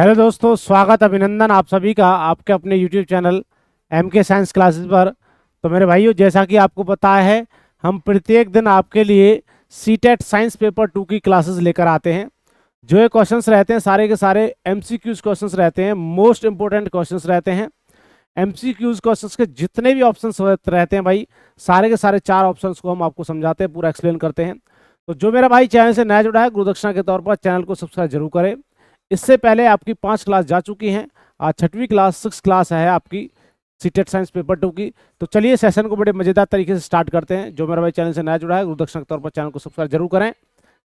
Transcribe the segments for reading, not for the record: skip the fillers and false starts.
Hello दोस्तों, स्वागत अभिनंदन आप सभी का आपके अपने YouTube channel MK science classes पर। तो मेरे भाइयों, जैसा कि आपको पता है, हम प्रत्येक दिन आपके लिए सीटेट साइंस पेपर 2 की क्लासेस लेकर आते हैं। जो ये क्वेश्चंस रहते हैं सारे के सारे MCQs क्वेश्चंस रहते हैं, मोस्ट इंपोर्टेंट क्वेश्चंस रहते हैं। MCQs क्वेश्चंस के जितने भी ऑप्शंस रहते हैं भाई, सारे के सारे 4 ऑप्शंस को हम आपको समझाते हैं, पूरा एक्सप्लेन करते हैं। तो जो मेरा भाई चैनल से नया जुड़ा है, गुरुदक्षिणा के तौर पर चैनल को सब्सक्राइब जरूर करें। इससे पहले आपकी 5 क्लास जा चुकी हैं, आज 6वीं क्लास 6 क्लास है आपकी सीटेट साइंस पेपर 2 की। तो चलिए सेशन को बड़े मजेदार तरीके से स्टार्ट करते हैं। जो मेरा भाई चैनल से नया जुड़ा है, गुरुदक्षिणा के तौर पर चैनल को सब्सक्राइब जरूर करें।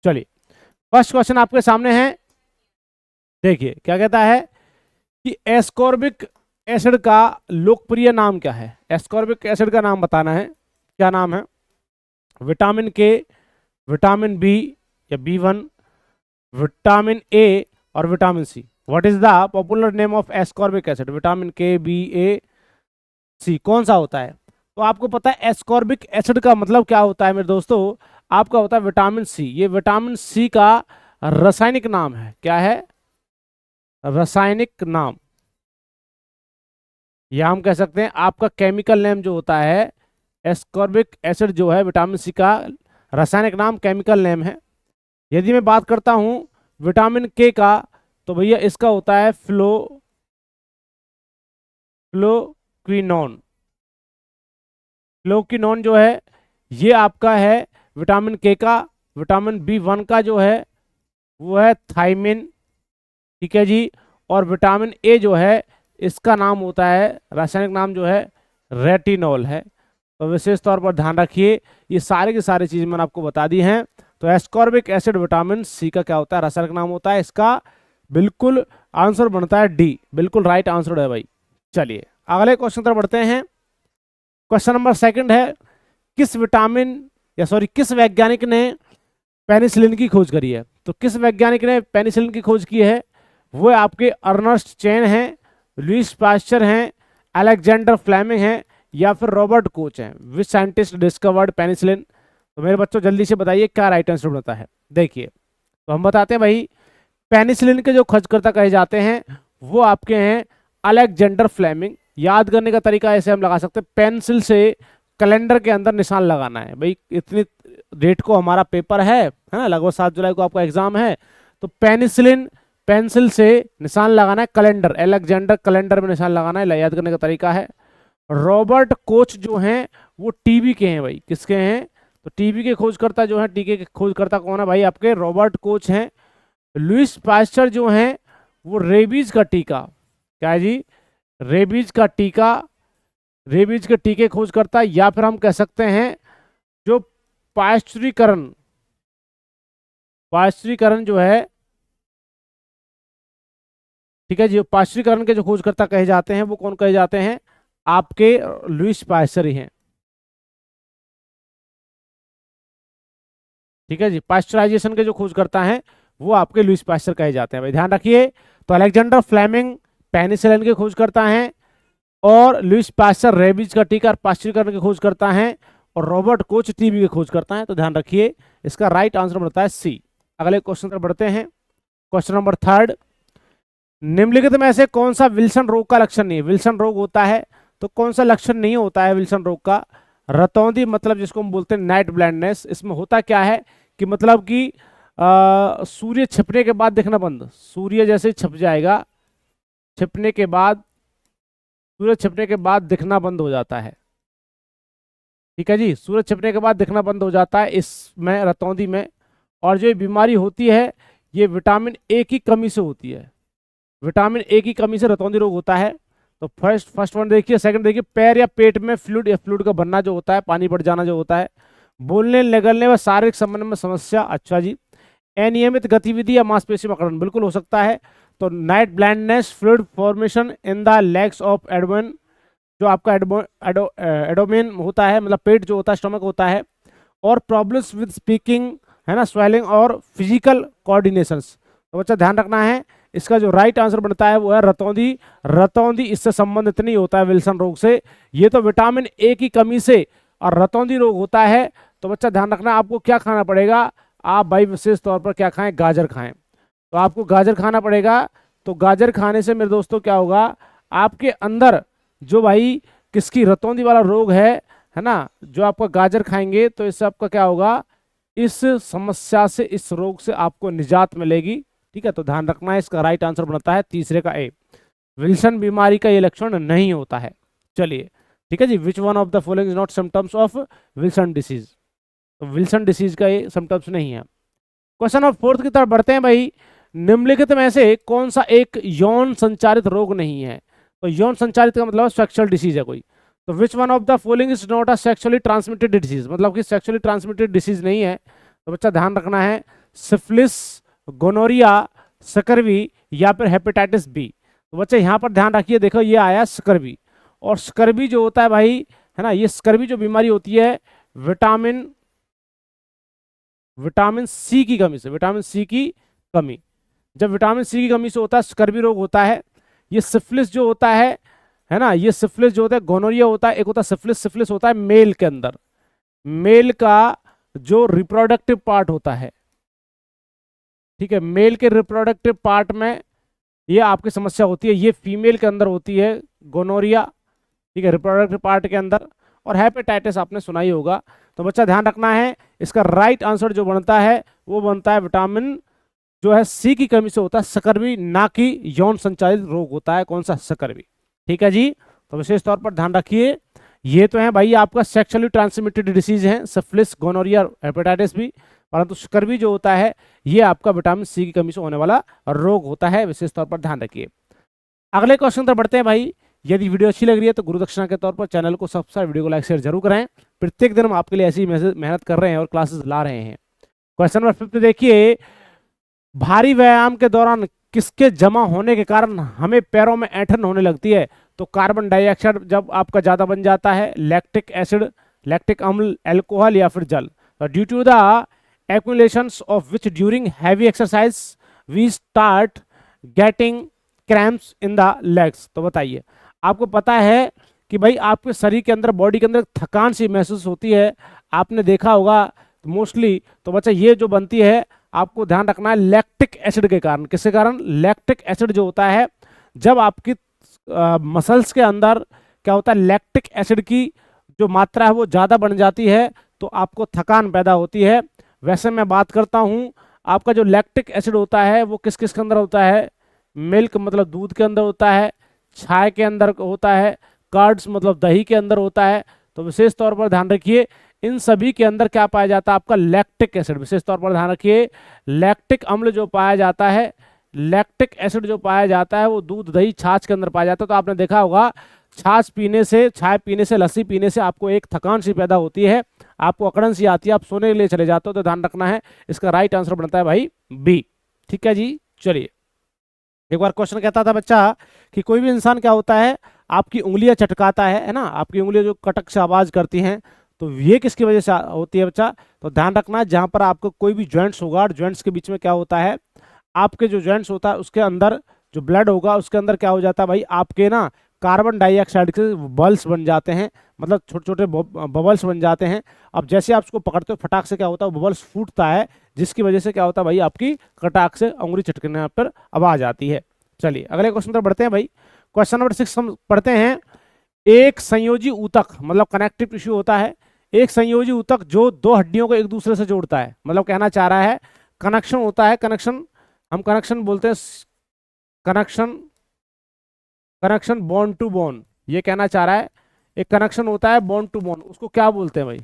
चलिए, फर्स्ट क्वेश्चन आपके सामने है। देखिए क्या कहता है कि एस्कॉर्बिक एसिड का लोकप्रिय नाम क्या है। एस्कॉर्बिक एसिड का नाम बताना है। क्या नाम है? विटामिन के, विटामिन बी या B1, विटामिन ए और vitamin C. What is the popular name of ascorbic acid? Vitamin K, B, A, C, कौन सा होता है? तो आपको पता है एस्कॉर्बिक एसिड का मतलब क्या होता है मेरे दोस्तों? आपका होता है विटामिन सी। ये विटामिन सी का रासायनिक नाम है। क्या है? रासायनिक नाम, या हम कह सकते हैं आपका केमिकल नेम जो होता है। एस्कॉर्बिक एसिड जो है विटामिन सी का रासायनिक नाम, केमिकल नेम है। यदि मैं बात करता हूं विटामिन के का, तो भैया इसका होता है फ्लोक्विनोन। फ्लोक्विनोन जो है ये आपका है विटामिन के का। विटामिन B1 का जो है वो है थायमिन, ठीक है जी। और विटामिन ए जो है इसका नाम होता है, रासायनिक नाम जो है रेटिनॉल है। तो विशेष तौर पर ध्यान रखिए, ये सारे की सारी चीज़ मैंने आपको बता दी हैं। तो एस्कॉर्बिक एसिड विटामिन सी का क्या होता है? रासायनिक नाम होता है। इसका बिल्कुल आंसर बनता है डी, बिल्कुल राइट आंसर है भाई। चलिए अगले क्वेश्चन तरफ बढ़ते हैं। क्वेश्चन नंबर 2 है, किस वैज्ञानिक ने पेनिसिलिन की खोज करी है? तो किस वैज्ञानिक ने पेनिसिलिन की खोज की है? वो आपके अर्नस्ट चेन हैं, लुईस पास्चर हैं, अलेक्जेंडर फ्लेमिंग हैं, या फिर रॉबर्ट कोच हैं। Which scientist discovered penicillin? तो मेरे बच्चों जल्दी से बताइए क्या राइट आंसर बनता है। देखिए, तो हम बताते हैं भाई, पेनिसिलिन के जो खोजकर्ता कहे जाते हैं वो आपके हैं अलेक्जेंडर फ्लेमिंग। याद करने का तरीका ऐसे हम लगा सकते हैं, पेंसिल से कैलेंडर के अंदर निशान लगाना है भाई। इतनी डेट को हमारा पेपर है ना, लगभग 7 जुलाई को आपका एग्जाम है। तो पेनिसिलिन, पेंसिल से निशान लगाना है, कैलेंडर, अलेक्जेंडर कैलेंडर में निशान लगाना है, याद करने का तरीका है। रॉबर्ट कोच जो हैं वो टीबी के हैं भाई। किसके हैं? तो टीबी के खोजकर्ता जो हैं, टीके के खोजकर्ता कौन है भाई? आपके रॉबर्ट कोच हैं। लुईस पास्चर जो हैं वो रेबीज का टीका, क्या है जी? रेबीज का टीका, रेबीज के टीके खोजकर्ता। या फिर हम कह सकते हैं जो पाश्चुरीकरण, पाश्चुरीकरण जो है, ठीक है जी, पाश्चुरीकरण के जो खोजकर्ता कहे जाते हैं वो कौन कहे जाते हैं? आपके लुईस पास्चर ही हैं, ठीक है जी। पाश्चराइजेशन के जो खोजकर्ता हैं वो आपके लुईस पास्चर कहे जाते हैं भाई, ध्यान रखिए। तो अलेक्जेंडर फ्लेमिंग पेनिसिलिन के खोजकर्ता हैं, और लुईस पास्चर रेबीज का टीका और पाश्चुरीकरण के खोजकर्ता हैं, और रॉबर्ट कोच टीबी के खोजकर्ता हैं। तो ध्यान रखिए, इसका राइट आंसर बनता है सी। अगले क्वेश्चन पर बढ़ते हैं। क्वेश्चन नंबर 3, निम्नलिखित में से कौन सा विल्सन रोग का लक्षण नहीं है? विल्सन रोग होता है तो कौन सा लक्षण नहीं होता है विल्सन रोग का? रतौंधी, मतलब जिसको हम बोलते हैं नाइट ब्लाइंडनेस। इसमें होता क्या है कि मतलब कि सूर्य छिपने के बाद दिखना बंद। सूर्य जैसे छिप जाएगा, छिपने के बाद, सूरज छिपने के बाद दिखना बंद हो जाता है, ठीक है जी। सूरज छिपने के बाद दिखना बंद हो जाता है इसमें, रतौंधी में। और जो ये बीमारी होती है ये विटामिन ए की कमी से होती है। विटामिन ए की कमी से रतौंधी रोग होता है। तो फर्स्ट वन देखिए। सेकंड देखिए, पैर या पेट में फ्लूइड या फ्लूइड का बनना जो होता है, पानी बढ़ जाना जो होता है। बोलने निगलने व शारीरिक संबंध में समस्या, अच्छा जी। अनियमित गतिविधि या मांसपेशी में अकड़न, बिल्कुल हो सकता है। तो night blindness, fluid formation in the legs of abdomen, जो आपका एडोमेन होता है, मतलब पेट जो होता है, स्टमक होता है। और प्रॉब्लम्स विद स्पीकिंग, है ना, स्वेलिंग और फिजिकल कोऑर्डिनेशंस। तो बच्चा ध्यान रखना है, इसका जो राइट आंसर बनता है वो है रतौंधी। रतौंधी इससे संबंधित नहीं होता है विल्सन रोग से। ये तो विटामिन ए की कमी से और रतौंधी रोग होता है। तो बच्चा ध्यान रखना, आपको क्या खाना पड़ेगा? आप भाई विशेष तौर पर क्या खाएं? गाजर खाएं। तो आपको गाजर खाना पड़ेगा, तो गाजर खाने से मेरे दोस्तों क्या होगा, आपके अंदर जो भाई किसकी रतौंधी वाला रोग है ना, जो आपका गाजर खाएंगे तो इससे आपका क्या होगा, इस समस्या से, इस रोग से आपको निजात मिलेगी। ठीक है, तो ध्यान रखना है, इसका राइट आंसर बनता है तीसरे का ए। विल्सन बीमारी का ये लक्षण नहीं होता है। चलिए ठीक है जी, which one of the following is not symptoms of Wilson disease, तो विल्सन डिसीज का ये सिम्टम्स नहीं है। क्वेश्चन नंबर 4 की तरफ बढ़ते हैं भाई। निम्नलिखित में से कौन सा एक यौन संचारित रोग नहीं है, तो यौन संचारित का मतलब सेक्सुअल डिसीज है कोई, तो विच one of the following is not a sexually transmitted disease, मतलब कि सेक्सुअली ट्रांसमिटेड डिसीज नहीं है। तो बच्चा ध्यान रखना है, सिफिलिस, गोनोरिया, स्कर्वी या फिर हेपेटाइटिस बी। तो बच्चा यहाँ पर ध्यान रखिए, देखो ये आया स्कर्वी, और स्कर्वी जो होता है भाई, है ना, ये स्कर्वी जो बीमारी होती है विटामिन सी की कमी से, विटामिन सी की कमी, जब विटामिन सी की कमी से होता है स्कर्वी रोग होता है। ये सिफिलिस जो होता है ना, ये सिफिलिस जो होता है, गोनोरिया होता है, एक होता है सिफिलिस, सिफिलिस होता है मेल के अंदर, मेल का जो रिप्रोडक्टिव पार्ट होता है, ठीक है, मेल के रिप्रोडक्टिव पार्ट में ये आपकी समस्या होती है, ये फीमेल के अंदर होती है गोनोरिया, ठीक है, रिप्रोडक्टिव पार्ट के अंदर। और हेपेटाइटिस आपने सुना ही होगा। तो बच्चा ध्यान रखना है, इसका राइट आंसर जो बनता है वो बनता है विटामिन जो है सी की कमी से होता है स्कर्वी, ना कि यौन संचालित रोग होता है कौन सा, स्कर्वी। ठीक है जी, तो विशेष तौर पर ध्यान रखिए, ये तो है भाई आपका सेक्सुअली ट्रांसमिटेड डिसीज है, सिफिलिस, गोनोरिया, हेपेटाइटिस बी, परंतु स्कर्वी जो होता है ये आपका विटामिन सी की कमी से होने वाला रोग होता है, विशेष तौर पर ध्यान रखिए। अगले क्वेश्चन पर बढ़ते हैं भाई। यदि वीडियो अच्छी लग रही है तो गुरु दक्षिणा के तौर पर चैनल को सब्सक्राइब, वीडियो को लाइक शेयर जरूर करें। प्रत्येक दिन हम आपके लिए ऐसी मेहनत कर रहे हैं और क्लासेस ला रहे हैं। क्वेश्चन नंबर 5 देखिए, भारी व्यायाम के दौरान किसके जमा होने के कारण हमें पैरों में ऐंठन होने लगती है, तो कार्बन डाइऑक्साइड जब आपका ज्यादा बन जाता है, लैक्टिक एसिड, लैक्टिक अम्ल, अल्कोहल या फिर जल। Due to the accumulations of which during heavy exercise we start getting cramps in the legs। तो बताइए, आपको पता है कि भाई आपके शरीर के अंदर, बॉडी के अंदर थकान सी महसूस होती है, आपने देखा होगा मोस्टली। तो बच्चा ये जो बनती है, आपको ध्यान रखना है लैक्टिक एसिड के कारण। किसके कारण? लैक्टिक एसिड जो होता है, जब आपकी मसल्स के अंदर क्या होता है, लैक्टिक एसिड की जो मात्रा है वो ज़्यादा बन जाती है, तो आपको थकान पैदा होती है। वैसे मैं बात करता हूँ, आपका जो लैक्टिक एसिड होता है वो किस किस के अंदर होता है, मिल्क मतलब दूध के अंदर होता है, चाय के अंदर होता है, कर्ड्स मतलब दही के अंदर होता है। तो विशेष तौर पर ध्यान रखिए, इन सभी के अंदर क्या पाया जाता है, आपका लैक्टिक एसिड। विशेष तौर पर ध्यान रखिए, लैक्टिक अम्ल जो पाया जाता है, लैक्टिक एसिड जो पाया जाता है वो दूध, दही, छाछ के अंदर पाया जाता है। तो आपने देखा होगा, छाछ पीने से, चाय पीने से, लस्सी पीने से आपको एक थकान सी पैदा होती है, आपको अकड़न सी आती है, आप सोने के लिए चले जाते हो। तो ध्यान रखना है, इसका राइट आंसर बनता है भाई बी। ठीक है जी, चलिए। एक बार क्वेश्चन कहता था बच्चा कि कोई भी इंसान क्या होता है, आपकी उंगलियां चटकाता है ना, आपकी उंगलियां जो कटक से आवाज करती हैं, तो ये किसकी वजह से होती है बच्चा? तो ध्यान रखना है, जहां पर आपको कोई भी ज्वाइंट्स होगा, ज्वाइंट्स के बीच में क्या होता है, आपके जो ज्वाइंट्स होता है उसके अंदर जो ब्लड होगा उसके अंदर क्या हो जाता है भाई, आपके ना कार्बन डाइऑक्साइड के बबल्स बन जाते हैं, मतलब छोटे छोटे बबल्स बन जाते हैं। अब जैसे आप उसको पकड़ते हो, फटाक से क्या होता है, बबल्स फूटता है, जिसकी वजह से क्या होता है भाई, आपकी कटाक से अंगुली चटकने पर आवाज आती है। चलिए अगले क्वेश्चन पर बढ़ते हैं भाई। क्वेश्चन नंबर 6 हम पढ़ते हैं। एक संयोजी ऊतक मतलब कनेक्टिव टिश्यू होता है, एक संयोजी ऊतक जो दो हड्डियों को एक दूसरे से जोड़ता है, मतलब कहना चाह रहा है कनेक्शन होता है, कनेक्शन हम कनेक्शन बोलते हैं, connection, connection bone to bone, ये कहना चाह रहा है एक कनेक्शन होता है बोन टू बोन, उसको क्या बोलते हैं भाई?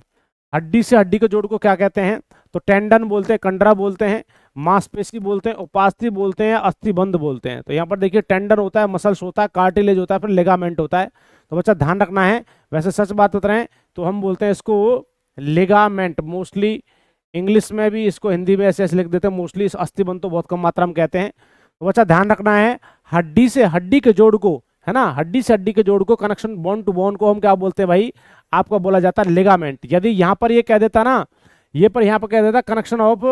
हड्डी से हड्डी के जोड़ को क्या कहते हैं? तो टेंडन बोलते हैं, कंडरा बोलते हैं, मांसपेशी बोलते हैं, उपास्थि बोलते हैं, अस्थिबंध बोलते हैं। तो यहाँ पर देखिए टेंडन होता है, मसल्स होता है, कार्टिलेज होता है, फिर लिगामेंट होता है। तो बच्चा ध्यान रखना है, वैसे सच बात बता रहे हैं तो हम बोलते हैं इसको लिगामेंट, मोस्टली इंग्लिश में भी इसको हिंदी में ऐसे ऐसे लिख देते हैं, मोस्टली अस्थिबंध तो बहुत कम मात्रा में कहते हैं। तो बच्चा ध्यान रखना है, हड्डी से हड्डी के जोड़ को, है ना, हड्डी से हड्डी के जोड़ को, कनेक्शन बोन टू बोन को हम क्या बोलते हैं भाई? आपको बोला जाता है लिगामेंट। यदि यहां पर ये कह देता ना, ये पर यहां पर कह देता कनेक्शन ऑफ,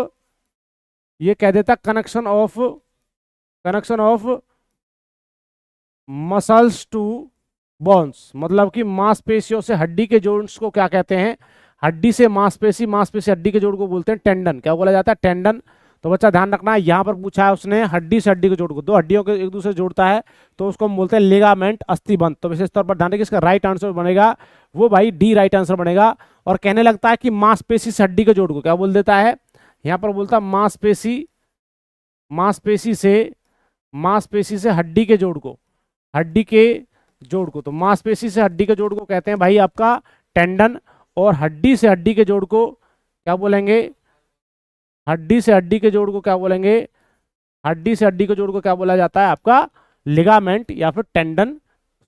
ये कह देता connection of muscles to bones, मतलब कि मांसपेशियों से हड्डी के जोड़्स को क्या कहते हैं? हड्डी से मांसपेशी, मांसपेशी हड्डी के जोड़ को बोलते हैं टेंडन। क्या बोला जाता है? टेंडन। तो बच्चा ध्यान रखना है, यहाँ पर पूछा है उसने हड्डी से हड्डी को जोड़ को, दो हड्डियों को एक दूसरे से जोड़ता है तो उसको हम बोलते हैं लिगामेंट, अस्थिबंध। तो विशेष तौर पर ध्यान रखिए, इसका राइट आंसर बनेगा वो भाई डी राइट आंसर बनेगा। और कहने लगता है कि मांसपेशी से हड्डी के जोड़ को क्या बोल देता है, यहाँ पर बोलता है मांसपेशी से हड्डी के जोड़ को, हड्डी के जोड़ को। तो मांसपेशी से हड्डी के जोड़ को कहते हैं भाई आपका टेंडन, और हड्डी से हड्डी के जोड़ को क्या बोलेंगे, हड्डी से हड्डी के जोड़ को क्या बोलेंगे, हड्डी से हड्डी के जोड़ को क्या बोला जाता है आपका लिगामेंट या फिर टेंडन,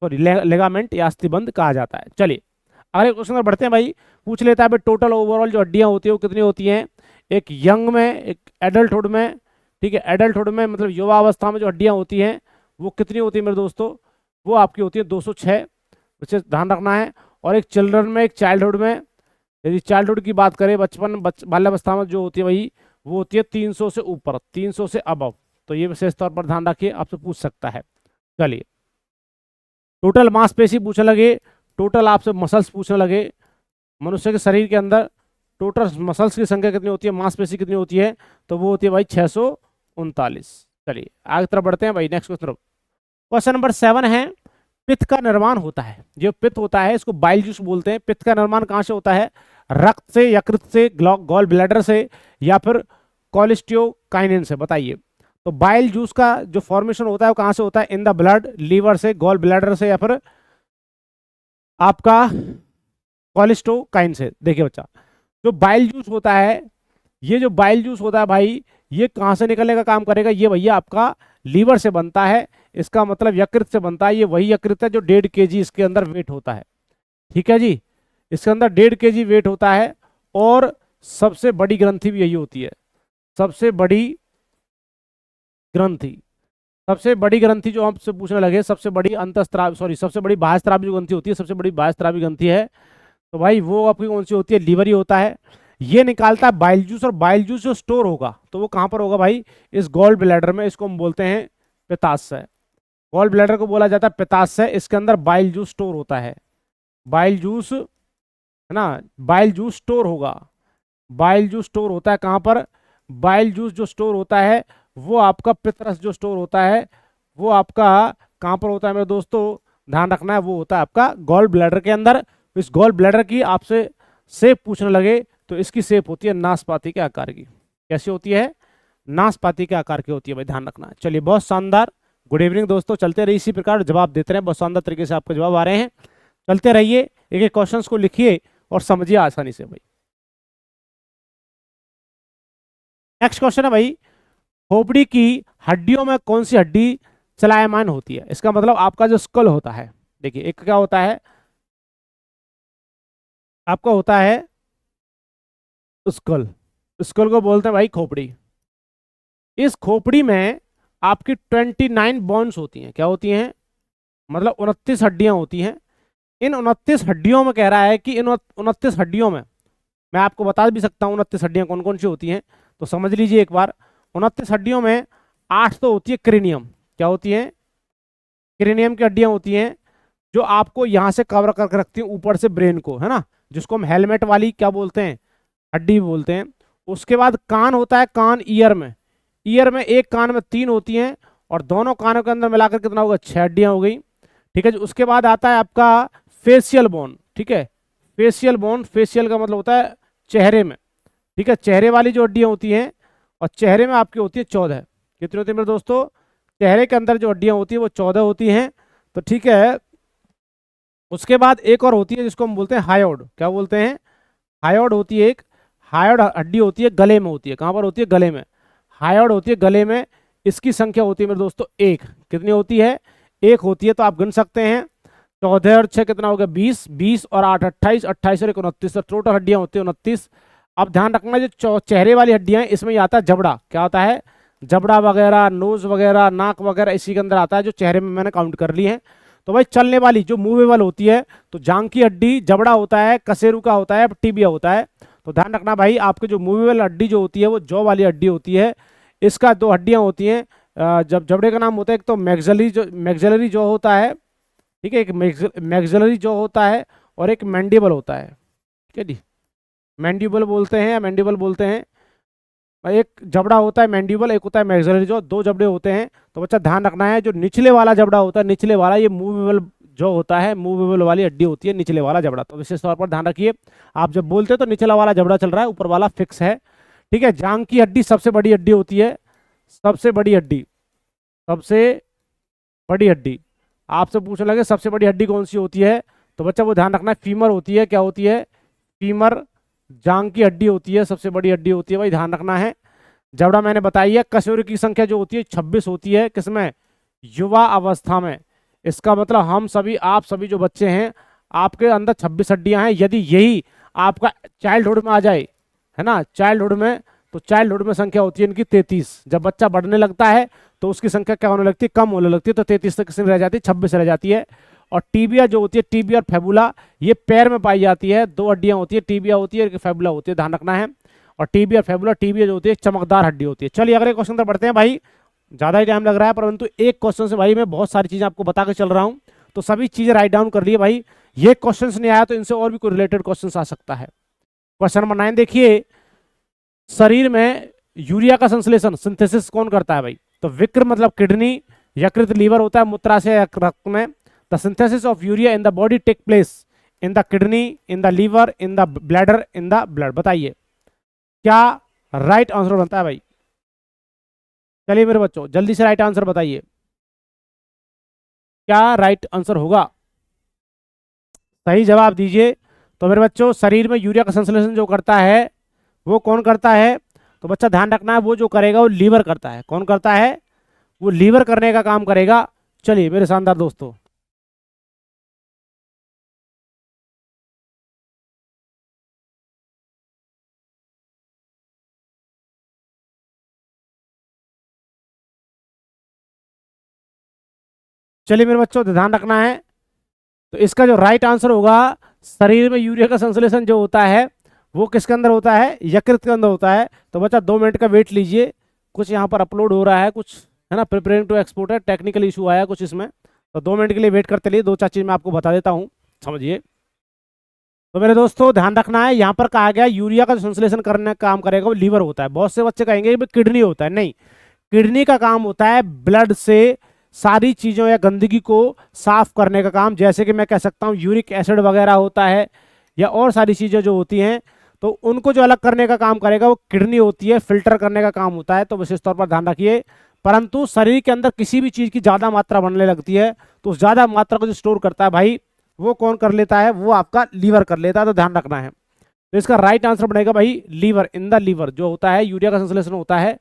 सॉरी लिगामेंट या अस्थिबंध कहा जाता है। चलिए अगले क्वेश्चन पर बढ़ते हैं भाई। पूछ लेता है भाई टोटल ओवरऑल जो हड्डियां होती है वो कितनी होती हैं, एक यंग में, एक एडल्टहुड में, ठीक है, एडल्टहुड में मतलब युवा अवस्था में जो हड्डियां होती हैं वो कितनी होती है मेरे दोस्तों, वो आपकी होती है 206, उसे ध्यान रखना है। और एक चिल्ड्रन में, एक चाइल्डहुड में, यदि चाइल्डहुड की बात करें बचपन बाल्यावस्था में जो होती है वही वो होती है 300 से ऊपर, 300 से अबव। तो ये विशेष तौर पर ध्यान रखिए, आपसे पूछ सकता है। चलिए टोटल मांसपेशी पूछने लगे, टोटल आपसे मसल्स पूछने लगे, मनुष्य के शरीर के अंदर टोटल मसल्स की संख्या कितनी होती है, मांसपेशी कितनी होती है, तो वो होती है भाई 639। चलिए आगे तरफ बढ़ते हैं भाई, नेक्स्ट क्वेश्चन। क्वेश्चन नंबर 7 है, पित्त का निर्माण होता है, जो पित्त होता है इसको बाइल जूस बोलते हैं। पित्त का निर्माण कहाँ से होता है, रक्त से, यकृत से, गॉल ब्लैडर से, या फिर कोलेस्टियोकाइनिन से, बताइए। तो बाइल जूस का जो फॉर्मेशन होता है वो कहाँ से होता है, इन द ब्लड, लीवर से, गॉल ब्लैडर से, या फिर आपका कोलेस्टोकाइन से। देखिए बच्चा, जो बाइल जूस होता है, ये जो बाइल जूस होता है भाई, ये कहाँ से निकलने का काम करेगा, ये भैया आपका लीवर से बनता है, इसका मतलब यकृत से बनता है। ये वही यकृत है जो 1.5 kg इसके अंदर वेट होता है, ठीक है जी, इसके अंदर 1.5 kg वेट होता है। और सबसे बड़ी ग्रंथि भी यही होती है, सबसे बड़ी ग्रंथि, सबसे बड़ी ग्रंथि जो हमसे पूछने लगे, सबसे बड़ी अंतःस्रावी, सॉरी सबसे बड़ी बाह्यस्रावी जो ग्रंथि होती है, सबसे बड़ी बाह्यस्रावी ग्रंथि है, तो भाई वो आपकी कौन सी होती है, लीवर ही होता है। ये निकालता है बाइल जूस, और बाइल जूस जो स्टोर होगा तो वो कहाँ पर होगा भाई, इस गॉल ब्लैडर में, इसको हम बोलते हैं पित्ताशय। गॉल ब्लैडर को बोला जाता है पित्ताशय, इसके अंदर बाइल जूस स्टोर होता है, बाइल जूस है ना, बाइल जूस स्टोर होगा, बाइल जूस स्टोर होता है कहाँ पर, बाइल जूस जो स्टोर होता है वो आपका पित्तरस जो स्टोर होता है वो आपका कहाँ पर होता है मेरे दोस्तों, ध्यान रखना है, वो होता है आपका गॉल ब्लैडर के अंदर। इस गॉल ब्लैडर की आपसे शेप पूछने लगे तो इसकी शेप होती है नाशपाती के आकार की। कैसी होती है, नाशपाती के आकार की होती है भाई, ध्यान रखना है। चलिए बहुत शानदार, गुड इवनिंग दोस्तों, चलते रहिए इसी प्रकार जवाब देते रहे, बहुत शानदार तरीके से आपके जवाब आ रहे हैं, चलते रहिए, एक एक क्वेश्चंस को लिखिए और समझिए आसानी से भाई। नेक्स्ट क्वेश्चन है भाई, खोपड़ी की हड्डियों में कौन सी हड्डी चलायमान होती है, इसका मतलब आपका जो स्कल होता है, देखिए एक क्या होता है, आपका होता है स्कल, स्कल को बोलते हैं भाई खोपड़ी। इस खोपड़ी में आपकी 29 बोन्स होती हैं, क्या होती हैं, मतलब 29 हड्डियां होती हैं। इन 29 हड्डियों में कह रहा है कि इन 29 हड्डियों में, मैं आपको बता भी सकता हूँ 29 हड्डियां कौन कौन सी होती हैं, तो समझ लीजिए एक बार। 29 हड्डियों में 8 तो होती है क्रेनियम, क्या होती है, क्रेनियम की हड्डियां होती हैं जो आपको यहाँ से कवर करके रखती हैं ऊपर से ब्रेन को, है ना, जिसको हम हेलमेट वाली क्या बोलते हैं, हड्डी बोलते हैं। उसके बाद कान होता है, कान ईयर में, ईयर में एक कान में 3 होती हैं, और दोनों कानों के अंदर मिलाकर कितना होगा, 6 हड्डियां हो गई, ठीक है। उसके बाद आता है आपका फेशियल बोन, ठीक है, फेशियल बोन, फेशियल का मतलब होता है चेहरे में, ठीक है, चेहरे वाली जो हड्डियां होती हैं, और चेहरे में आपकी होती है 14, कितनी होती है मेरे दोस्तों, चेहरे के अंदर जो हड्डियां होती है वो 14 होती हैं, तो ठीक है। उसके बाद एक और होती है जिसको हम बोलते हैं हायोड, क्या बोलते हैं, हायोड होती है एक, हायोड हड्डी होती है गले में होती है, कहाँ पर होती है, गले में, हायोड होती है गले में। इसकी संख्या होती है मेरे दोस्तों 1, कितनी होती है, 1 होती है, तो आप गिन सकते हैं 14 और 6 कितना हो गया, 20, 20 और 8 28, 28 और 29, तो टोटल हड्डियां होती है 29। अब ध्यान रखना जो चेहरे वाली हड्डियां हैं इसमें आता है जबड़ा, क्या होता है, जबड़ा वगैरह, नोज वगैरह, नाक वगैरह इसी के अंदर आता है, जो चेहरे में मैंने काउंट कर ली है। तो भाई चलने वाली जो मूवेबल होती है, तो जांग की हड्डी, जबड़ा होता है, कसेरू का होता है, टिबिया होता है। तो ध्यान रखना भाई, आपकी जो मूवेबल हड्डी जो होती है वो जॉ वाली हड्डी होती है, इसका 2 हड्डियां होती हैं, जब जबड़े का नाम होता है एक तो मैक्सिलरी जॉ होता है, ठीक है, एक मैक्सिलरी जॉ होता है, और एक मैंडिबल होता है, ठीक है जी, मैंडिबल बोलते हैं या मैंडिबल बोलते हैं। एक जबड़ा होता है मैंडिबल, एक होता है मैक्सिलरी जॉ, दो जबड़े होते हैं। तो बच्चा ध्यान रखना है, जो निचले वाला जबड़ा होता है, निचले वाला, ये मूवेबल जो होता है, मूवेबल वाली हड्डी होती है निचले वाला जबड़ा। तो विशेष तौर पर ध्यान रखिए, आप जब बोलते हैं तो निचला वाला जबड़ा चल रहा है, ऊपर वाला फिक्स है। ठीक है। जांग की हड्डी सबसे बड़ी हड्डी होती है, सबसे बड़ी हड्डी, सबसे बड़ी हड्डी। आपसे पूछने लगे सबसे बड़ी हड्डी कौन सी होती है, तो बच्चा वो ध्यान रखना है, फीमर होती है। क्या होती है? फीमर जांग की हड्डी होती है, सबसे बड़ी हड्डी होती है भाई, ध्यान रखना है। जबड़ा मैंने बताई है। कशोरी की संख्या जो होती है 26 होती है, किसमें? युवा अवस्था में। इसका मतलब हम सभी, आप सभी जो बच्चे हैं, आपके अंदर 26 हड्डियां हैं। यदि यही आपका चाइल्डहुड में आ जाए, है ना, चाइल्डहुड में, तो चाइल्डहुड में संख्या होती है इनकी 33। जब बच्चा बढ़ने लगता है तो उसकी संख्या क्या होने लगती है? कम होने लगती है। तो 33 तक किसमें रह जाती है? 26 रह जाती है। और टीबिया जो होती है, टीबिया और फेबुला, ये पैर में पाई जाती है। दो हड्डियां होती है, टीबिया होती है और फेबुला होती है, ध्यान रखना है। और टीबिया फेबुला, टीबिया जो होती है चमकदार हड्डी होती है। चलिए अगले क्वेश्चन पर बढ़ते हैं भाई, ज्यादा ही टाइम लग रहा है, परंतु एक क्वेश्चन से भाई मैं बहुत सारी चीजें आपको बता के चल रहा हूं, तो सभी चीजें राइट डाउन कर लिए भाई। ये क्वेश्चन नहीं आया तो इनसे और भी कोई रिलेटेड क्वेश्चन आ सकता है। क्वेश्चन नंबर 9 देखिए, शरीर में यूरिया का संश्लेषण, सिंथेसिस कौन करता है भाई? तो विक्र मतलब किडनी, यकृत लीवर होता है, मूत्राशय या रक्त में। The synthesis of urea in the body take place in the kidney, in the liver, in the bladder, in the blood. बताइए क्या राइट आंसर बनता है भाई? चलिए मेरे बच्चों जल्दी से राइट आंसर बताइए, क्या राइट आंसर होगा? सही जवाब दीजिए। तो मेरे बच्चों शरीर में यूरिया का संश्लेषण जो करता है वो कौन करता है? तो बच्चा ध्यान रखना है, वो जो करेगा वो लीवर करता है। कौन करता है? वो लीवर करने का काम करेगा। चलिए मेरे शानदार दोस्तों, चलिए मेरे बच्चों ध्यान रखना है। तो इसका जो राइट आंसर होगा, शरीर में यूरिया का संश्लेषण जो होता है वो किसके अंदर होता है? यकृत के अंदर होता है। तो बच्चा 2 मिनट का वेट लीजिए, कुछ यहाँ पर अपलोड हो रहा है, कुछ है ना, प्रिपेयरिंग टू एक्सपोर्ट है, टेक्निकल इशू आया कुछ इसमें। तो 2 मिनट के लिए वेट करते लिए, दो चार चीज मैं आपको बता देता हूँ, समझिए। तो मेरे दोस्तों ध्यान रखना है, यहाँ पर कहा गया यूरिया का जो संश्लेषण करने का काम करेगा वो लीवर होता है। बहुत से बच्चे कहेंगे किडनी होता है, नहीं, किडनी का काम होता है ब्लड से सारी चीजों या गंदगी को साफ करने का काम। जैसे कि मैं कह सकता हूँ यूरिक एसिड वगैरह होता है, या और सारी चीजें जो होती हैं, तो उनको जो अलग करने का काम करेगा वो किडनी होती है, फिल्टर करने का काम होता है। तो विशेष तौर पर ध्यान रखिए। परंतु शरीर के अंदर किसी भी चीज की ज्यादा मात्रा बनने लगती है, तो उस ज्यादा मात्रा को जो स्टोर करता है भाई, वो कौन कर लेता है? वो आपका लीवर कर लेता है। तो ध्यान रखना है। तो इसका राइट आंसर बनेगा भाई लीवर, इन द लीवर जो होता है यूरिया का संश्लेषण होता है।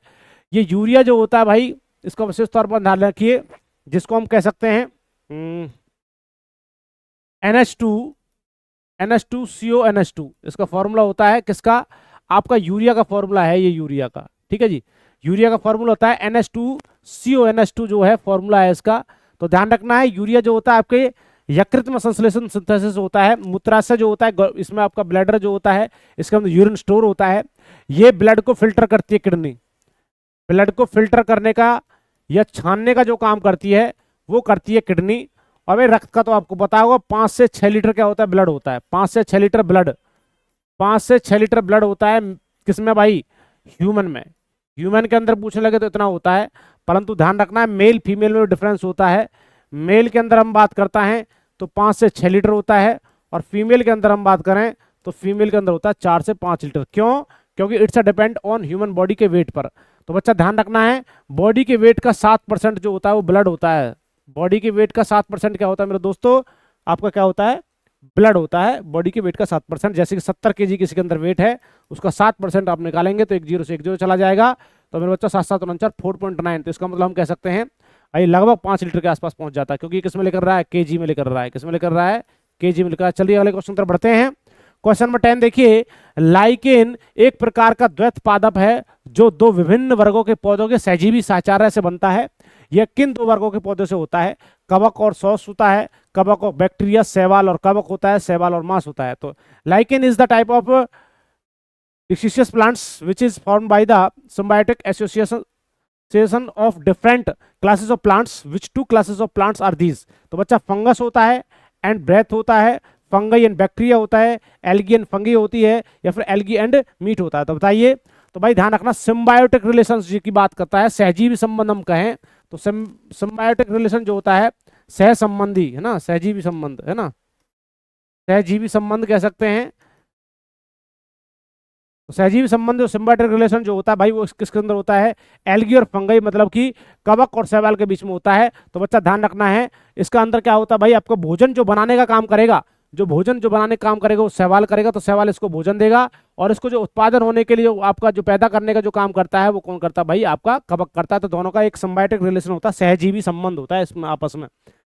ये यूरिया जो होता है भाई, इसको विशेष तौर पर ध्यान रखिए, जिसको हम कह सकते हैं NH2, NH2CO NH2, इसका फॉर्मूला होता है किसका? आपका यूरिया का फॉर्मूला है ये, यूरिया का। ठीक है जी, यूरिया का फॉर्मूला होता है NH2CO NH2 जो है फॉर्मूला है इसका। तो ध्यान रखना है, यूरिया जो होता है आपके यकृत में संश्लेषण, सिंथेसिस होता है। मूत्राशय जो होता है, इसमें आपका ब्लैडर जो होता है, इसके अंदर यूरिन स्टोर होता है। ये ब्लड को फिल्टर करती है किडनी, ब्लड को फिल्टर करने का या छानने का जो काम करती है वो करती है किडनी। और भाई रक्त का तो आपको पता होगा, 5 से 6 लीटर क्या होता है? ब्लड होता है। 5 से 6 लीटर ब्लड, 5 से 6 लीटर ब्लड होता है किसमें भाई? ह्यूमन में। ह्यूमन के अंदर पूछने लगे तो इतना होता है, परंतु ध्यान रखना है मेल फीमेल में डिफरेंस होता है। मेल के अंदर हम बात करता है तो 5 से 6 लीटर होता है, और फीमेल के अंदर हम बात करें तो फीमेल के अंदर होता है 4 से 5 लीटर। क्यों? क्योंकि it's a depend on human body के वेट पर। तो बच्चा ध्यान रखना है, बॉडी के वेट का 7% जो होता है वो ब्लड होता है। बॉडी के वेट का 7% क्या होता है मेरे दोस्तों? आपका क्या होता है? ब्लड होता है। बॉडी के वेट का 7%, जैसे कि 70 kg किसी के अंदर वेट है, उसका 7% आप निकालेंगे तो 1 0 से 1 0 चला जाएगा। तो मेरे बच्चा 7 7 49 4.9, तो इसका मतलब हम कह सकते हैं ये लगभग 5 लीटर के आसपास पहुंच जाता है, क्योंकि किस में लेकर रहा है? केजी में लेकर रहा है। किस में लेकर रहा है? केजी में लेकर। चलिए अगले क्वेश्चन तरफ बढ़ते हैं। क्वेश्चन नंबर 10 देखिए, लाइकेन एक प्रकार का द्वैत पादप है जो 2 विभिन्न वर्गों के पौधों के सहजीवी साचार्य से बनता है। यह किन 2 वर्गों के पौधों से होता है? कवक और सॉस होता है, कवक और बैक्टीरिया, शैवाल और कवक होता है, शैवाल और मांस होता है। तो lichen is the type of deciduous plants which is formed by the symbiotic association of different classes of plants, which 2 classes of plants are these? तो बच्चा फंगस होता है एंड ब्रेथ होता है, फंगी एंड बैक्टीरिया होता है, algae and fungi होती है, या फिर एल्गी एंड मीट होता है। तो बताइए तो भाई ध्यान रखना सिम्बायोटिक रिलेशनशिप की बात करता है, सहजीवी संबंध हम कहें तो सिम्बायोटिक रिलेशन जो होता है सह संबंधी है ना, सहजीवी संबंध है ना, सहजीवी संबंध कह सकते हैं। तो सहजीवी संबंध सिम्बायोटिक रिलेशन जो होता है भाई वो किसके अंदर होता है, एल्गी और फंगई मतलब कि कवक और शैवाल के बीच में होता है। तो बच्चा ध्यान रखना है इसका अंदर क्या होता है भाई, आपको भोजन जो बनाने का काम करेगा, जो भोजन जो बनाने का काम करेगा वो शैवाल करेगा, तो शैवाल इसको भोजन देगा, और इसको जो उत्पादन होने के लिए आपका जो पैदा करने का जो काम करता है वो कौन करता है भाई, आपका कवक करता है। तो दोनों का एक सिम्बायोटिक रिलेशन होता है, सहजीवी संबंध होता है इसमें आपस में,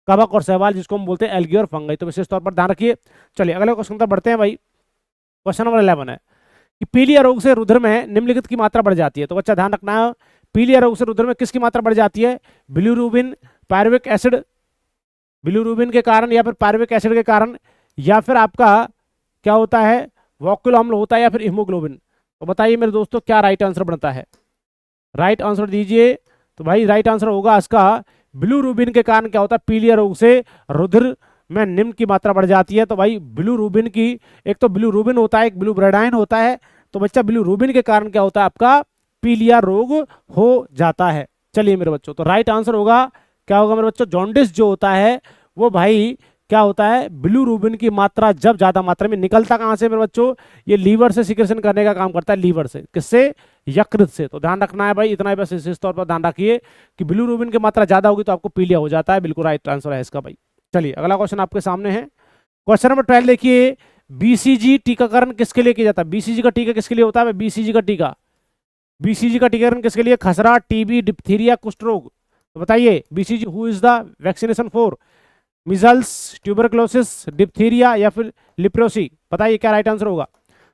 कवक और शैवाल जिसको हम बोलते हैं एल्गी और फंगई। तो विशेष तौर पर ध्यान रखिए। चलिए अगले क्वेश्चन तक बढ़ते हैं भाई। क्वेश्चन नंबर 11 है कि पीलिया रोग से रुधिर में निम्नलिखित की मात्रा बढ़ जाती है। तो बच्चा ध्यान रखना है पीलिया रोग से रुधिर में किसकी मात्रा बढ़ जाती है, बिलिरुबिन, पायरुविक एसिड, बिलिरुबिन के कारण या फिर पायरुविक एसिड के कारण, या फिर आपका क्या होता है वॉक्यूल अम्ल होता है, या फिर हीमोग्लोबिन। तो बताइए मेरे दोस्तों क्या राइट आंसर बनता है, राइट आंसर दीजिए। तो भाई राइट आंसर होगा इसका बिलिरुबिन के कारण क्या होता है, पीलिया रोग से रुधिर में निम्न की मात्रा बढ़ जाती है। तो भाई बिलिरुबिन की, एक तो बिलिरुबिन होता है, एक बिलिरुबिन होता है। तो बच्चा बिलिरुबिन के कारण क्या होता है, आपका पीलिया रोग हो जाता है। चलिए मेरे बच्चों, तो राइट आंसर होगा क्या होगा मेरे बच्चों, जॉन्डिस जो होता है वो भाई क्या होता है, बिलिरुबिन की मात्रा जब ज्यादा मात्रा में निकलता कहां से मेरे बच्चों, ये लीवर से सिक्रेशन करने का काम करता है, लीवर से, किससे, यकृत से। तो ध्यान रखना है भाई, इतना ही बस इस तौर पर ध्यान रखिए कि बिलिरुबिन की मात्रा ज्यादा होगी तो आपको पीलिया हो जाता है। बिल्कुल राइट आंसर है इसका भाई। चलिए अगला क्वेश्चन आपके सामने है, क्वेश्चन नंबर 12 देखिए, बीसीजी टीकाकरण किसके लिए किया जाता है, बीसीजी का टीका किसके लिए होता है, बीसीजी का टीका, बीसीजी का टीकाकरण किसके लिए, खसरा, टीबी, डिप्थीरिया, कुष्ठ रोग। तो बताइए BCG who is the vaccination for, measles, tuberculosis, diphtheria या फिर लिप्रोसी। बताइए क्या राइट आंसर होगा।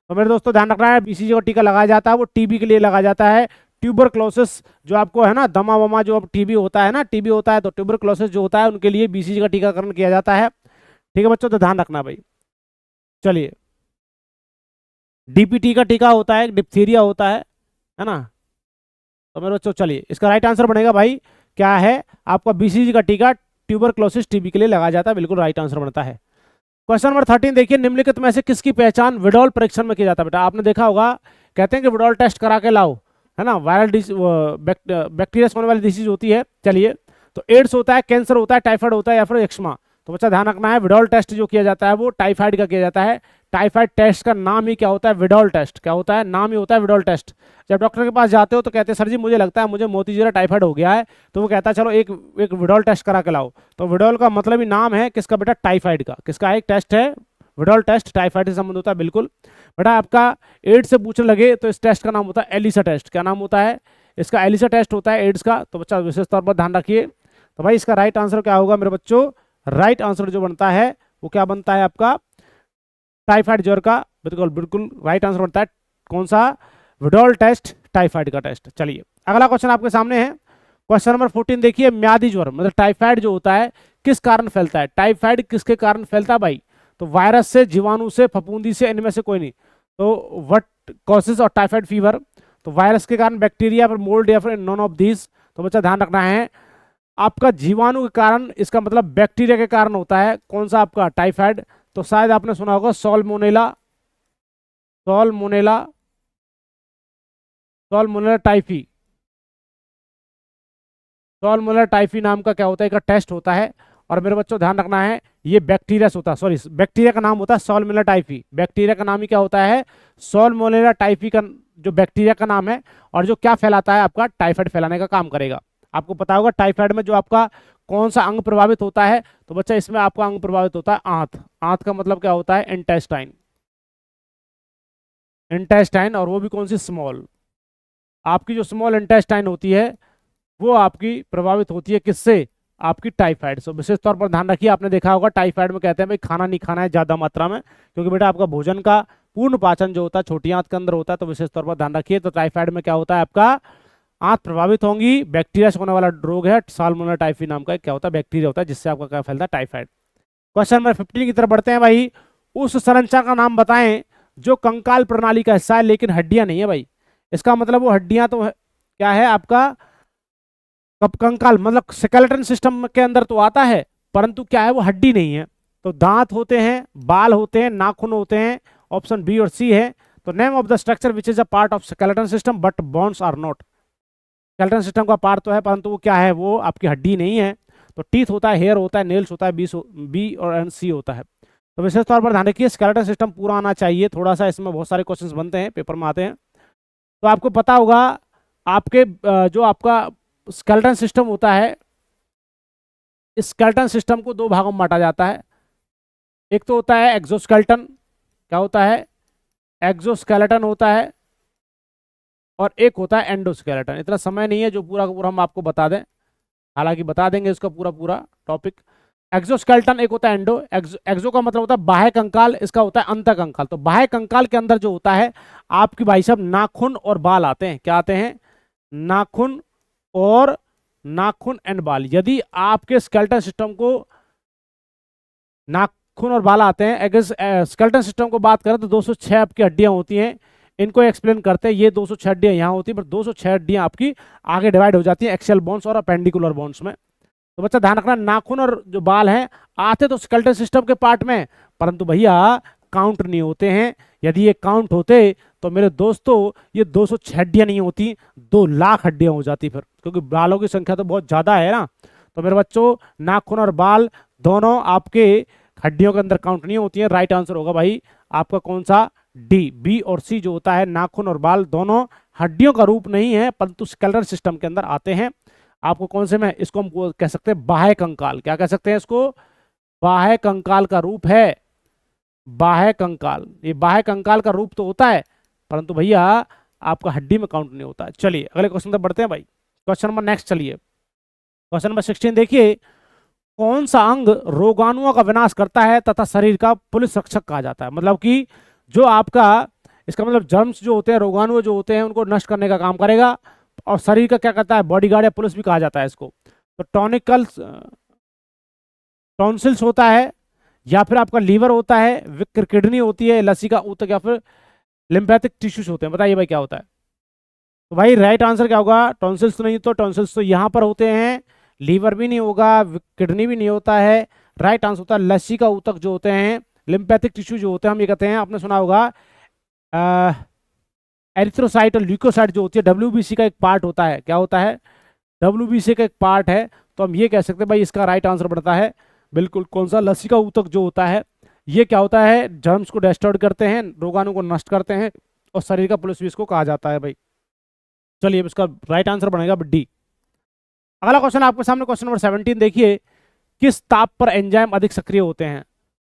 तो मेरे दोस्तों ध्यान रखना है बीसीजी का टीका लगाया जाता है वो टीबी के लिए लगाया जाता है, ट्यूबरक्लोसिस जो आपको है ना दमा वमा जो अब टीबी होता है ना, टीबी होता है तो ट्यूबरक्लोसिस जो होता है उनके लिए बीसीजी का टीकाकरण किया जाता है। ठीक है बच्चों, तो ध्यान रखना भाई। चलिए डीपीटी का टीका होता है, डिप्थीरिया होता है ना। तो मेरे बच्चों चलिए इसका राइट आंसर बनेगा भाई क्या है, आपका बीसीजी का टीका ट्यूबरक्लोसिस टीबी के लिए लगाया जाता है। बिल्कुल राइट आंसर बनता है। क्वेश्चन नंबर 13 देखिए, निम्नलिखित में से किसकी पहचान विडॉल परीक्षण में किया जाता है। बेटा आपने देखा होगा, कहते हैं कि विडॉल टेस्ट करा के लाओ, है ना, वायरल बैक्टीरिया से होने वाली डिसीज होती है। चलिए तो एड्स होता है, कैंसर होता है, टाइफाइड होता है या फिर एक्समा। तो बच्चा ध्यान रखना है विडॉल टेस्ट जो किया जाता है वो टाइफाइड का किया जाता है। टाइफाइड टेस्ट का नाम ही क्या होता है, विडॉल टेस्ट। क्या होता है, नाम ही होता है विडॉल टेस्ट। जब डॉक्टर के पास जाते हो तो कहते हैं सर जी मुझे लगता है मुझे मोतीजरा टाइफाइड हो गया है, तो वो कहता है चलो एक विडॉल टेस्ट करा के लाओ। तो विडॉल का मतलब ही नाम है किसका बेटा, टाइफाइड का। किसका एक टेस्ट है, विडॉल टेस्ट, टाइफाइड से संबंध होता है। बिल्कुल बेटा आपका एड्स से पूछने लगे तो इस टेस्ट का नाम होता है एलिसा टेस्ट। क्या नाम होता है इसका, एलिसा टेस्ट होता है एड्स का। तो बच्चा विशेष तौर पर ध्यान रखिए। तो भाई इसका राइट आंसर क्या होगा मेरे बच्चों, राइट आंसर जो बनता है वो क्या बनता है आपका, टाइफाइड ज्वर का। बिल्कुल बिल्कुल राइट आंसर बनता है कौन सा, विडॉल टेस्ट, टाइफाइड का टेस्ट। चलिए अगला क्वेश्चन आपके सामने है, क्वेश्चन नंबर 14 देखिए, म्यादी ज्वर मतलब टाइफाइड जो होता है किस कारण फैलता है, टाइफाइड किसके कारण फैलता है भाई। तो वायरस से, जीवाणु से, फफूंदी से, इनमें से कोई नहीं। तो व्हाट कॉजेज और टाइफाइड फीवर, तो वायरस के कारण, बैक्टीरिया, फिर मोल्ड या फिर नॉन ऑफ दीज। तो बच्चा ध्यान रखना है आपका जीवाणु के कारण, इसका मतलब बैक्टीरिया के कारण होता है कौन सा आपका, टाइफाइड। तो शायद आपने सुना होगा सॉल्मोनेला, सॉल्मोनेला, सॉल्मोनेला टाइफी, सॉल्मोनेला टाइफी नाम का क्या होता है, एक टेस्ट होता है। और मेरे बच्चों ध्यान रखना है ये बैक्टीरिया से होता है, सॉरी बैक्टीरिया का नाम होता है सॉल्मोनेला टाइफी। बैक्टीरिया का नाम ही क्या होता है, सॉल्मोनेला टाइफी का जो बैक्टीरिया का नाम है, और जो क्या फैलाता है आपका, टाइफाइड फैलाने का काम करेगा। आपको पता होगा टाइफाइड में जो आपका कौन सा अंग प्रभावित होता है, तो बच्चा इसमें आपका अंग प्रभावित होता है आंत। आंत का मतलब क्या होता है, इंटेस्टाइन, इंटेस्टाइन, और वो भी कौन सी, स्मॉल। आपकी जो स्मॉल इंटेस्टाइन होती है वो आपकी प्रभावित होती है किससे, आपकी टाइफाइड। सो विशेष तौर पर ध्यान रखिए, आपने देखा होगा टाइफाइड में कहते हैं भाई खाना नहीं खाना है ज्यादा मात्रा में, क्योंकि बेटा आपका भोजन का पूर्ण पाचन जो होता है छोटी आंत के अंदर होता है। तो विशेष तौर पर ध्यान रखिए। तो टाइफाइड में क्या होता है आपका, आंत प्रभावित होंगी, बैक्टीरिया से होने वाला रोग है, साल्मोनेला टाइफी नाम का क्या होता है, बैक्टीरिया होता है जिससे आपका क्या फैलता है, टाइफाइड। क्वेश्चन नंबर 15 की तरफ बढ़ते हैं भाई, उस संरचना का नाम बताएं जो कंकाल प्रणाली का हिस्सा है लेकिन हड्डियां नहीं है भाई। इसका मतलब वो हड्डियां तो क्या है आपका, कंकाल मतलब स्केलेटन सिस्टम के अंदर तो आता है, परंतु क्या है वो हड्डी नहीं है। तो दांत होते हैं, बाल होते हैं, नाखून होते हैं, ऑप्शन बी और सी है। तो name of the structure which is a part of skeleton system but bones are not. Skeleton system का पार्ट तो है परंतु वो क्या है, वो आपकी हड्डी नहीं है। तो टीथ होता है, हेयर होता है, नेल्स होता है, बी और एंड सी होता है। तो विशेष तौर पर ध्यान रखिए स्केलेटन सिस्टम पूरा आना चाहिए, थोड़ा सा इसमें बहुत सारे क्वेश्चंस बनते हैं, पेपर में आते हैं। तो आपको पता होगा आपके जो आपका स्केलेटन सिस्टम होता है, इस स्केलेटन सिस्टम को दो भागों में बांटा जाता है। एक तो होता है एक्सोस्केलेटन, क्या होता है, एक्सोस्केलेटन होता है, और एक होता है एंडोस्केलेटन। इतना समय नहीं है जो पूरा का पूरा हम आपको बता दें, हालांकि बता देंगे इसका पूरा पूरा टॉपिक। एक्सोस्केलेटन एक होता है एंडो, एक्सो का मतलब होता है बाह्य कंकाल, इसका होता है अंतः कंकाल। तो बाह्य कंकाल के अंदर जो होता है आपकी भाई साहब नाखून और बाल आते हैं। क्या आते हैं, नाखून और नाखून एंड बाल। यदि आपके स्केलेटन सिस्टम को नाखून और बाल आते हैं, अगर स्केलेटन सिस्टम को बात करें तो 206 आपकी हड्डियां होती हैं। इनको एक्सप्लेन करते हैं, ये 206 हड्डियां यहाँ होती है, पर 206 हड्डियां आपकी आगे डिवाइड हो जाती है एक्सियल बोन्स और अपेंडिकुलर बोन्स में। तो बच्चा ध्यान रखना, नाखून और जो बाल हैं आते तो स्केलेटन सिस्टम के पार्ट में, परंतु भैया काउंट नहीं होते हैं। यदि ये काउंट होते तो मेरे दोस्तों ये 206 हड्डियां नहीं होती, 2 लाख हड्डियां हो जाती फिर, क्योंकि बालों की संख्या तो बहुत ज्यादा है ना। तो मेरे बच्चों नाखून और बाल दोनों आपके हड्डियों के अंदर काउंट नहीं होती है। राइट आंसर होगा भाई आपका कौन सा, डी, बी और सी जो होता है नाखून और बाल दोनों हड्डियों का रूप नहीं है, परंतु स्केलेटन सिस्टम के अंदर आते हैं। आपको कौन से में, इसको हम कह सकते हैं बाह्य कंकाल। क्या कह सकते हैं इसको, बाह्य कंकाल का रूप है, बाह्य कंकाल। ये बाह्य कंकाल का रूप तो होता है, परंतु भैया आपका हड्डी में काउंट नहीं होता है। चलिए अगले क्वेश्चन तक बढ़ते हैं भाई। क्वेश्चन नंबर नेक्स्ट, चलिए क्वेश्चन नंबर 16 देखिए, कौन सा अंग रोगाणुओं का विनाश करता है तथा शरीर का पुलिस रक्षक कहा जाता है। मतलब कि जो आपका, इसका मतलब जर्म्स जो होते हैं, रोगाणु जो होते हैं, उनको नष्ट करने का काम करेगा, और शरीर का क्या करता है, बॉडीगार्ड या पुलिस भी कहा जाता है इसको। तो टॉन्सिल्स होता है, या फिर आपका लीवर होता है, किडनी होती है, लसिका ऊतक, या फिर लिम्फेटिक टिश्यूज होते हैं। बताइए भाई क्या होता है। तो भाई राइट आंसर क्या होगा, टॉन्सिल्स तो नहीं, तो टॉन्सिल्स तो यहाँ पर होते हैं, लीवर भी नहीं होगा, किडनी भी नहीं होता है। राइट आंसर होता है लसिका ऊतक जो होते हैं, लिम्फेटिक टिश्यू जो होते हैं, हम ये कहते हैं, आपने सुना होगा एरिथ्रोसाइट और ल्यूकोसाइट जो होती है डब्ल्यूबीसी का एक पार्ट होता है। क्या होता है, डब्ल्यूबीसी का एक पार्ट है। तो हम ये कह सकते हैं भाई इसका राइट आंसर बनता है बिल्कुल कौन सा, लसिका ऊतक जो होता है। ये क्या होता है, जर्म्स को डिस्ट्रॉय करते हैं, रोगाणु को नष्ट करते हैं, और शरीर का पुलिस भी इसको कहा जाता है भाई। चलिए इसका राइट आंसर बनेगा डी। अगला क्वेश्चन आपके सामने, क्वेश्चन नंबर 17 देखिए, किस ताप पर एंजाइम अधिक सक्रिय होते हैं।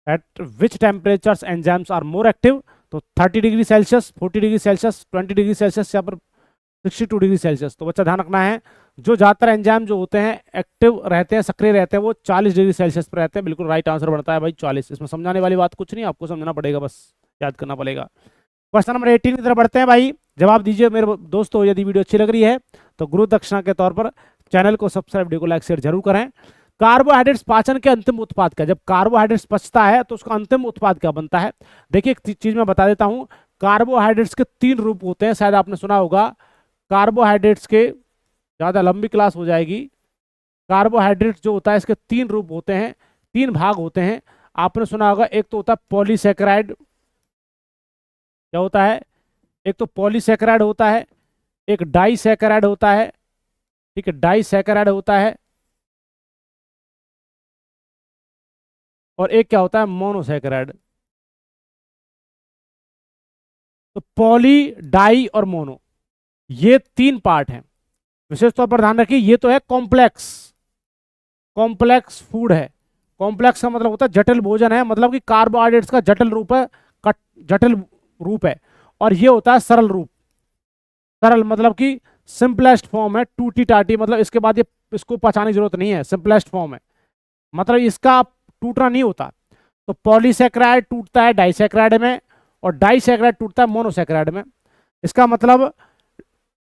At which temperatures enzymes are more active. तो 30 degree Celsius, 40 degree Celsius, 20 degree Celsius, या पर 62 डिग्री सेल्सियस। तो बच्चा ध्यान रखना है, जो ज्यादातर एंजाइम जो होते हैं एक्टिव रहते हैं, सक्रिय रहते हैं, वो 40 डिग्री सेल्सियस पर रहते हैं। बिल्कुल राइट आंसर बनता है भाई 40। इसमें समझाने वाली बात कुछ नहीं, आपको समझना पड़ेगा, बस याद करना पड़ेगा। क्वेश्चन नंबर 18 की तरफ बढ़ते हैं भाई। जवाब दीजिए मेरे दोस्तों, यदि वीडियो अच्छी लग रही है तो गुरु दक्षिणा के तौर पर चैनल को सब्सक्राइब, वीडियो को लाइक शेयर जरूर करें। कार्बोहाइड्रेट्स पाचन के अंतिम उत्पाद का, जब कार्बोहाइड्रेट्स पचता है तो उसका अंतिम उत्पाद क्या बनता है। देखिए एक चीज मैं बता देता हूं, कार्बोहाइड्रेट्स के 3 रूप होते हैं, शायद आपने सुना होगा। कार्बोहाइड्रेट्स के, ज्यादा लंबी क्लास हो जाएगी, कार्बोहाइड्रेट्स जो होता है इसके 3 रूप होते हैं, 3 भाग होते हैं। आपने सुना होगा, एक तो होता है पॉलीसैकेराइड, क्या होता है, एक तो पॉलीसैकेराइड होता है, एक डाइसैकेराइड होता है, ठीक है, डाइसैकेराइड होता है, और एक क्या होता है, मोनोसैकेराइड। तो पॉली, डाई और मोनो, ये 3 पार्ट हैं। विशेष तौर पर ध्यान रखिए, ये तो है कॉम्प्लेक्स, कॉम्प्लेक्स फूड है। कॉम्प्लेक्स का मतलब होता है जटिल भोजन है, मतलब कि कार्बोहाइड्रेट्स का जटिल रूप है, जटिल रूप है। और ये होता है सरल रूप। सरल मतलब कि सिंपलेस्ट फॉर्म है, टूटी टाटी, मतलब इसके बाद ये इसको पचाने की जरूरत नहीं है, सिंपलेस्ट फॉर्म है, मतलब इसका टूटना नहीं होता। तो पॉलीसैकेराइड टूटता है डाइसैकेराइड में, और डाइसैकेराइड टूटता है मोनोसैकेराइड में। इसका मतलब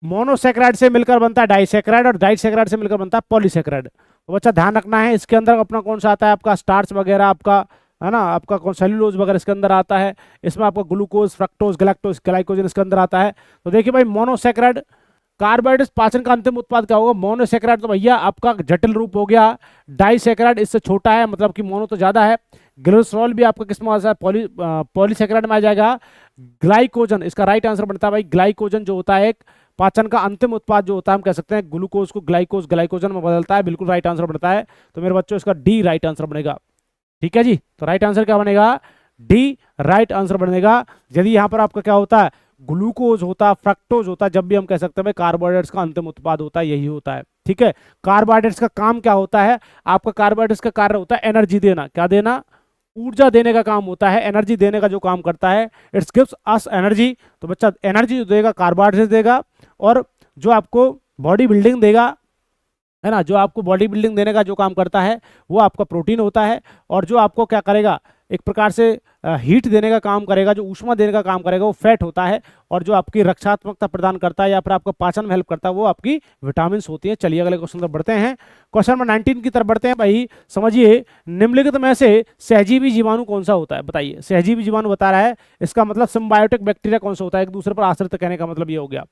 मोनोसैकेराइड से मिलकर बनता है डाइसैकेराइड, और डाइसैकेराइड से मिलकर बनता है पॉलीसैकेराइड। तो बच्चा ध्यान रखना है, इसके अंदर अपना कौन सा आता है, आपका स्टार्च वगैरह, आपका है ना, आपका कौन सेल्यूलोज वगैरह इसके अंदर आता है। इसमें आपका ग्लूकोज, फ्रक्टोज, गैलेक्टोज, ग्लाइकोजन इसके अंदर आता है। तो देखिए भाई, मोनोसैकेराइड, कार्बोहाइड्रेट पाचन का अंतिम उत्पाद क्या होगा, मोनोसैकेराइड। तो भैया आपका जटिल रूप हो गया। डाइसैकेराइड इससे छोटा है, मतलब कि मोनो तो ज्यादा है, ग्लिसरॉल भी आपका किस में आ जाता है, पॉलीसेकेराइड में आ जाएगा। ग्लाइकोजन, इसका राइट आंसर बनता है भाई ग्लाइकोजन, जो होता है एक पाचन का अंतिम उत्पाद जो होता है, हम कह सकते हैं ग्लूकोज को ग्लाइकोजन में बदलता है, बिल्कुल राइट आंसर बनता है। तो मेरे बच्चों इसका डी राइट आंसर बनेगा। ठीक है जी, तो राइट आंसर क्या बनेगा, डी राइट आंसर बनेगा। यदि यहाँ पर आपका क्या होता है, ग्लूकोज होता, फ्रक्टोज होता, जब भी हम कह सकते हैं कार्बोहाइड्रेट्स का अंतिम उत्पाद होता है, यही होता है। ठीक है, कार्बोहाइड्रेट्स का काम क्या होता है, आपका कार्बोहाइड्रेट्स का कार्य होता है एनर्जी देना, क्या देना, ऊर्जा देने का काम होता है, एनर्जी देने का जो काम करता है, इट्स गिव्स अस एनर्जी। तो बच्चा एनर्जी देगा कार्बोहाइड्रेट देगा, और जो आपको बॉडी बिल्डिंग देगा, है ना, जो आपको बॉडी बिल्डिंग देने का जो काम करता है वो आपका प्रोटीन होता है, और जो आपको क्या करेगा, एक प्रकार से हीट देने का काम करेगा, जो ऊष्मा देने का काम करेगा वो फैट होता है, और जो आपकी रक्षात्मकता प्रदान करता है या फिर आपको पाचन में हेल्प करता है वो आपकी विटामिन होती है। चलिए अगले क्वेश्चन तरफ बढ़ते हैं। क्वेश्चन नंबर 19 की तरफ बढ़ते हैं भाई। समझिए, निम्नलिखित में से सहजीवी जीवाणु कौन सा होता है, बताइए। सहजीवी जीवाणु बता रहा है, इसका मतलब सिम्बायोटिक बैक्टीरिया कौन सा होता है, एक दूसरे पर आश्रित कहने का मतलब ये हो गया,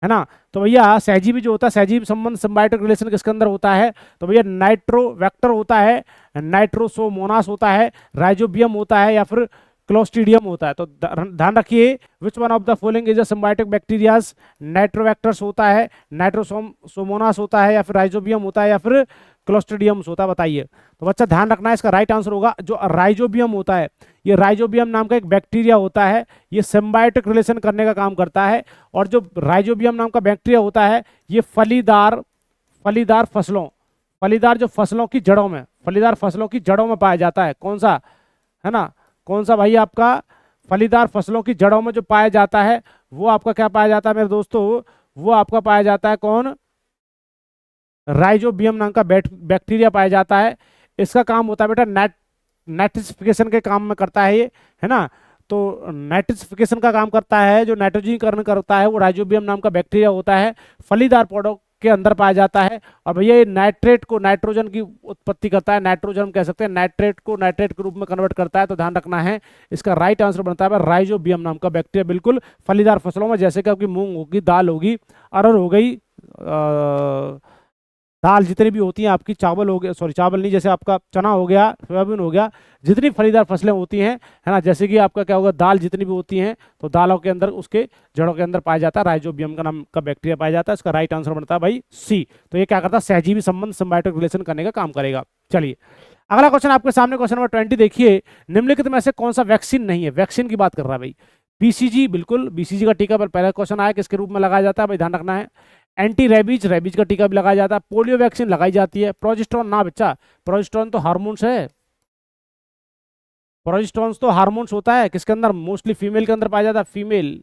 है ना। तो भैया सहजीवी जो होता है, सहजीवी संबंध सिम्बायोटिक रिलेशन किसके अंदर होता है, तो भैया नाइट्रोवेक्टर होता है, नाइट्रोसोमोनास होता है, राइजोबियम होता है, या फिर क्लोस्ट्रीडियम होता है। तो ध्यान रखिए, which one of the following is a symbiotic bacterias, nitrobacters होता है, नाइट्रोसोमोनास होता है, या फिर राइजोबियम होता है, या फिर क्लोस्ट्रीडियम होता है, बताइए। तो बच्चा ध्यान रखना है, इसका राइट आंसर होगा जो राइजोबियम होता है, ये राइजोबियम नाम का एक बैक्टीरिया होता है, ये सिम्बायोटिक रिलेशन करने का काम करता है। और जो राइजोबियम नाम का बैक्टीरिया होता है, ये फलीदार फसलों, फलीदार जो फसलों की जड़ों में, फलीदार फसलों की जड़ों में पाया जाता है। कौन सा, है ना, कौन सा भाई, आपका फलीदार फसलों की जड़ों में जो पाया जाता है वो आपका क्या पाया जाता है मेरे दोस्तों, वो आपका पाया जाता है कौन, राइजोबियम नाम का बैक्टीरिया पाया जाता है। इसका काम होता है बेटा नाइट्रिफिकेशन के काम में करता है ये, है ना। तो नाइट्रिफिकेशन का काम करता है, जो नाइट्रोजनीकरण करता है वो राइजोबियम नाम का बैक्टीरिया होता है, फलीदार पौधों के अंदर पाया जाता है। और भैया ये नाइट्रेट को नाइट्रोजन की उत्पत्ति करता है, नाइट्रोजन हम कह सकते हैं, नाइट्रेट को नाइट्रेट के रूप में कन्वर्ट करता है। तो ध्यान रखना है, इसका राइट आंसर बनता है राइजोबियम नाम का बैक्टीरिया, बिल्कुल फलीदार फसलों में, जैसे कि आपकी मूंग होगी, दाल होगी, अरहर हो गई, दाल जितनी भी होती हैं आपकी, चावल हो गया, सॉरी चावल नहीं, जैसे आपका चना हो गया, सोयाबीन हो गया, जितनी फलीदार फसलें होती हैं, है ना, जैसे कि आपका क्या होगा, दाल जितनी भी होती हैं, तो दालों के अंदर उसके जड़ों के अंदर पाया जाता है राइजोबियम का नाम का बैक्टीरिया पाया जाता है। इसका राइट आंसर बनता है भाई सी। तो ये क्या करता है, सहजीवी संबंध सिम्बायोटिक रिलेशन करने का काम करेगा। चलिए अगला क्वेश्चन आपके सामने, क्वेश्चन नंबर 20 देखिए, निम्नलिखित में से कौन सा वैक्सीन नहीं है, वैक्सीन की बात कर रहा है भाई। बीसीजी, बिल्कुल बीसीजी का टीका पर पहला क्वेश्चन आया, किसके रूप में लगाया जाता है भाई, ध्यान रखना है। एंटी रेबीज, रेबीज का टीका भी लगाया जाता है। पोलियो वैक्सीन लगाई जाती है। प्रोजेस्टेरॉन ना बच्चा, प्रोजेस्टेरॉन तो हार्मोन्स है, प्रोजेस्टेरॉन तो हार्मोन्स होता है, किसके अंदर, मोस्टली फीमेल के अंदर पाया जाता है, फीमेल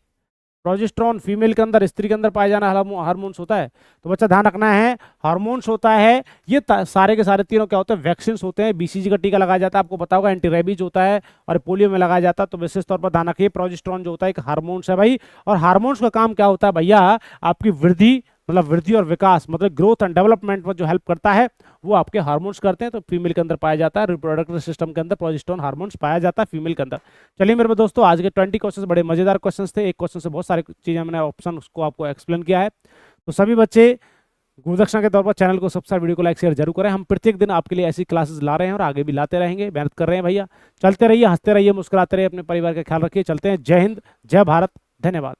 प्रोजेस्टेरॉन, फीमेल के अंदर, स्त्री के अंदर पाया जाना हार्मोन्स होता है। तो बच्चा ध्यान रखना है, हार्मोन्स होता है, ये सारे के सारे तीनों क्या होते हैं, वैक्सीन होते हैं। बीसीजी का टीका लगाया जाता है, आपको पता होगा, एंटी रेबीज होता है, और पोलियो में लगाया जाता है। तो विशेष तौर पर ध्यान रखिए, प्रोजेस्टेरॉन जो होता है एक हार्मोन्स है भाई, और हार्मोन्स का काम क्या होता है भैया, आपकी वृद्धि, मतलब वृद्धि और विकास, मतलब ग्रोथ एंड डेवलपमेंट में जो हेल्प करता है वो आपके हार्मोन्स करते हैं। तो फीमेल के अंदर पाया जाता है, रिप्रोडक्टिव सिस्टम के अंदर प्रोजेस्टेरॉन हार्मोन्स पाया जाता है फीमेल के अंदर। चलिए मेरे दोस्तों, आज के 20 क्वेश्चन बड़े मजेदार क्वेश्चन थे, एक क्वेश्चन से बहुत सारी चीजें मैंने ऑप्शन उसको आपको एक्सप्लेन किया है। तो सभी बच्चे गुरुदक्षिणा के तौर पर चैनल को सब्सक्राइब, वीडियो को लाइक शेयर जरूर करें। हम प्रत्येक दिन आपके लिए ऐसी क्लासेस ला रहे हैं और आगे भी लाते रहेंगे, मेहनत कर रहे हैं भैया। चलते रहिए, हंसते रहिए, मुस्कुराते रहिए, अपने परिवार का ख्याल रखिए। चलते हैं, जय हिंद, जय भारत, धन्यवाद।